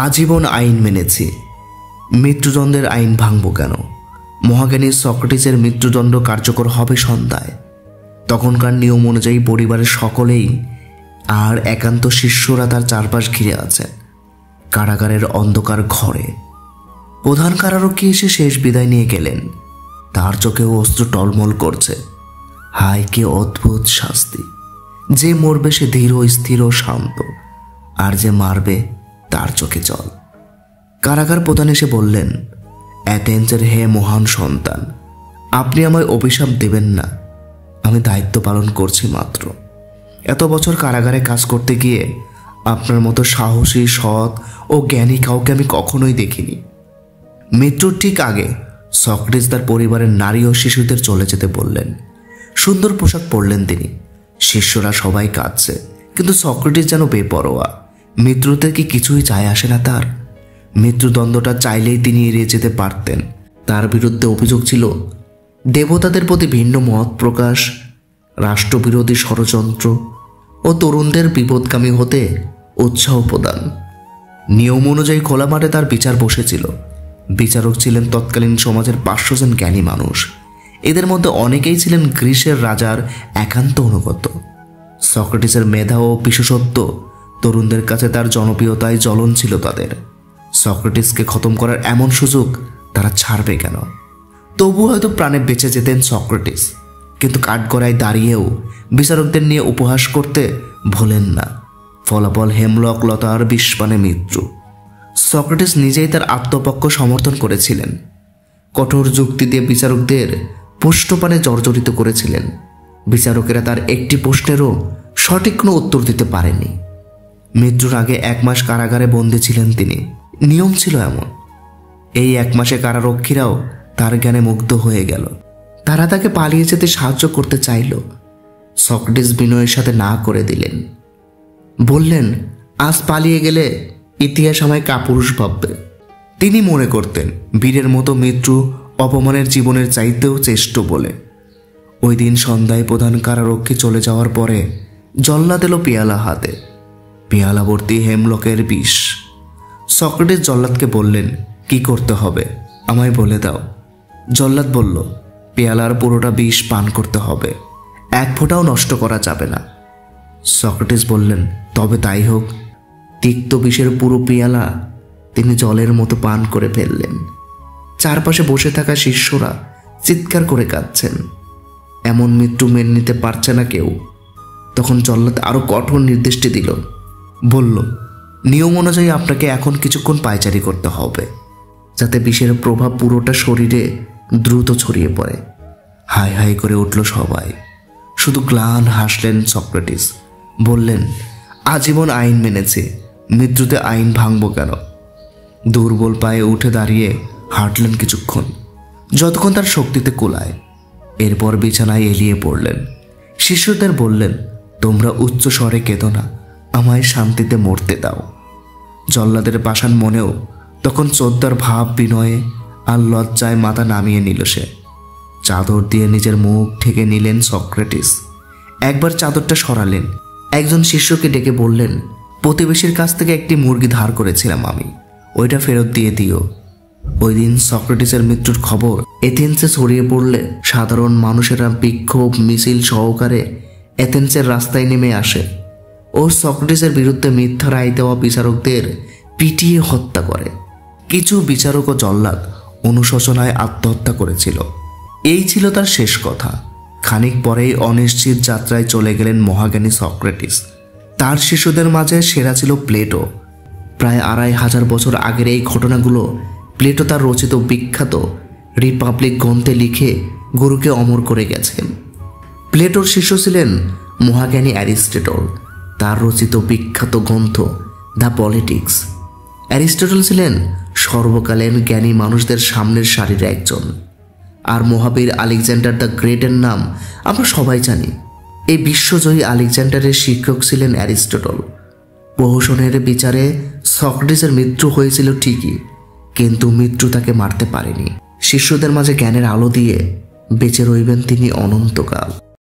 আজীবন আইন মেনেছি, মৃত্যুদণ্ডের আইন ভাঙব কেন? মহাজ্ঞানী সক্রেটিসের মৃত্যুদণ্ড কার্যকর হবে সন্ধ্যায়। তখনকার নিয়ম অনুযায়ী পরিবারের সকলেই আর একান্ত শিষ্যরা তার চারপাশ ঘিরে আছেন। কারাগারের অন্ধকার ঘরে প্রধান কারারক্ষী এসে শেষ বিদায় নিয়ে গেলেন। তার চোখেও অস্ত্র টলমল করছে। হায়, কি অদ্ভুত শাস্তি! যে মরবে সে ধীর স্থির ও শান্ত, আর যে মারবে তার চোখে জল। কারাগার প্রধান এসে বললেন, অ্যাথেন্সের হে মহান সন্তান, আপনি আমায় অভিশাপ দেবেন না। আমি দায়িত্ব পালন করছি মাত্র। এত বছর কারাগারে কাজ করতে গিয়ে আপনার মতো সাহসী, সৎ ও জ্ঞানী কাউকে আমি কখনোই দেখিনি। মৃত্যুর ঠিক আগে সক্রেটিস তার পরিবারের নারী ও শিশুদের চলে যেতে বললেন। সুন্দর পোশাক পরলেন তিনি। শিষ্যরা সবাই কাঁদছে, কিন্তু সক্রেটিস যেন বেপরোয়া। মৃত্যুতে কি কিছুই যায় আসে না তার। মৃত্যুদণ্ডটা চাইলেই তিনি এড়িয়ে যেতে পারতেন। তার বিরুদ্ধে অভিযোগ ছিল দেবতাদের প্রতি ভিন্ন মত প্রকাশ, রাষ্ট্রবিরোধী ষড়যন্ত্র ও তরুণদের বিপদগামী হতে উৎসাহ প্রদান। নিয়ম অনুযায়ী খোলা মাঠে তার বিচার বসেছিল। বিচারক ছিলেন তৎকালীন সমাজের 500 জন জ্ঞানী মানুষ। এদের মধ্যে অনেকেই ছিলেন গ্রিসের রাজার একান্ত অনুগত। সক্রেটিসের মেধা ও বিশেষত্ব তরুণদের কাছে তার জনপ্রিয়তায় জ্বলন ছিল তাদের। সক্রেটিসকে খতম করার এমন সুযোগ তারা ছাড়বে কেন? তবু হয়তো প্রাণে বেঁচে যেতেন সক্রেটিস, কিন্তু কাঠগড়ায় দাঁড়িয়েও বিচারকদের নিয়ে উপহাস করতে ভোলেন না। ফলাফল হেমলক লতার বিষপানে মৃত্যু। সক্রেটিস নিজেই তার আত্মপক্ষ সমর্থন করেছিলেন। কঠোর যুক্তি দিয়ে বিচারকদের পুষ্টপানে জর্জরিত করেছিলেন। বিচারকেরা তার একটি প্রশ্নেরও সঠিক কোনো উত্তর দিতে পারেনি। মৃত্যুর আগে 1 মাস কারাগারে বন্দী ছিলেন তিনি। নিয়ম ছিল এমন। এই 1 মাসে কারারক্ষীরাও তার জ্ঞানে মুগ্ধ হয়ে গেল। তারা তাকে পালিয়ে যেতে সাহায্য করতে চাইল। সক্রেটিস বিনয়ের সাথে না করে দিলেন। বললেন, আজ পালিয়ে গেলে ইতিহাস আমায় কাপুরুষ ভাববে। তিনি মনে করতেন বীরের মতো মৃত্যু অপমানের জীবনের চাইতেও শ্রেষ্ঠ বলে। ওই দিন সন্ধ্যায় প্রধান কারারক্ষী চলে যাওয়ার পরে জল্লাদ এলো পেয়ালা হাতে। পেয়ালা ভর্তি হেমলকের বিষ। সক্রেটিস জল্লাদকে বললেন, কি করতে হবে আমায় বলে দাও। জল্লাদ বলল, পেয়ালার পুরোটা বিষ পান করতে হবে, 1 ফোঁটাও নষ্ট করা যাবে না। সক্রেটিস বললেন, তবে তাই হোক। তিক্ত বিষের পুরো পেয়ালা তিনি জলের মতো পান করে ফেললেন। চারপাশে বসে থাকা শিষ্যরা চিৎকার করে কাঁদছেন। এমন মৃত্যু মেনে নিতে পারছে না কেউ। তখন জল্লাদ আরো কঠোর নির্দেশটি দিল। বলল, নিয়ম অনুযায়ী আপনাকে এখন কিছুক্ষণ পায়চারি করতে হবে, যাতে বিষের প্রভাব পুরোটা শরীরে দ্রুত ছড়িয়ে পড়ে। হাই হাই করে উঠল সবাই। শুধু গ্লান হাসলেন সক্রেটিস। বললেন, আজীবন আইন মেনেছে, মৃত্যুতে আইন ভাঙব কেন? দুর্বল পায়ে উঠে দাঁড়িয়ে হাঁটলেন কিছুক্ষণ, যতক্ষণ তার শক্তিতে কুলায়। এরপর বিছানায় এলিয়ে পড়লেন। শিষ্যদের বললেন, তোমরা উচ্চ স্বরে কেঁদো না, আমায় শান্তিতে মরতে দাও। জল্লাদের পাষাণ মনেও তখন শ্রদ্ধার ভাব, বিনয়ে আর লজ্জায় মাথা নামিয়ে নিল সে। চাদর দিয়ে নিজের মুখ ঢেকে নিলেন সক্রেটিস। একবার চাদরটা সরালেন। একজন শিষ্যকে ডেকে বললেন, প্রতিবেশীর কাছ থেকে একটি মুরগি ধার করেছিলাম আমি, ওইটা ফেরত দিয়ে দিও। ওই দিন সক্রেটিসের মৃত্যুর খবর এথেন্সে ছড়িয়ে পড়লে সাধারণ মানুষেরা বিক্ষোভ মিছিল সহকারে এথেন্সের রাস্তায় নেমে আসে ও সক্রেটিসের বিরুদ্ধে মিথ্যা রায় দেওয়া বিচারকদের পিটিয়ে হত্যা করে। কিছু বিচারক ও জল্লাদ অনুশোচনায় আত্মহত্যা করেছিল। এই ছিল তার শেষ কথা। খানিক পরেই অনিশ্চিত যাত্রায় চলে গেলেন মহাজ্ঞানী সক্রেটিস। তার শিশুদের মাঝে সেরা ছিল প্লেটো। প্রায় 2500 বছর আগের এই ঘটনাগুলো প্লেটো তার রচিত বিখ্যাত রিপাবলিক গ্রন্থে লিখে গুরুকে অমর করে গেছেন। প্লেটোর শিষ্য ছিলেন মহাজ্ঞানী অ্যারিস্টটল। তার রচিত বিখ্যাত গ্রন্থ দ্য পলিটিক্স। অ্যারিস্টটল ছিলেন সর্বকালের জ্ঞানী মানুষদের সামনের সারির একজন। আর মহাবীর আলেকজান্ডার দ্য গ্রেটের নাম আমরা সবাই জানি। এই বিশ্বজয়ী আলেকজান্ডারের শিক্ষক ছিলেন অ্যারিস্টটল। প্রহসনের বিচারে সক্রেটিসের মৃত্যু হয়েছিল ঠিকই, কিন্তু মৃত্যু তাকে মারতে পারেনি। শিষ্যদের মাঝে জ্ঞানের আলো দিয়ে বেঁচে রইবেন তিনি অনন্তকাল।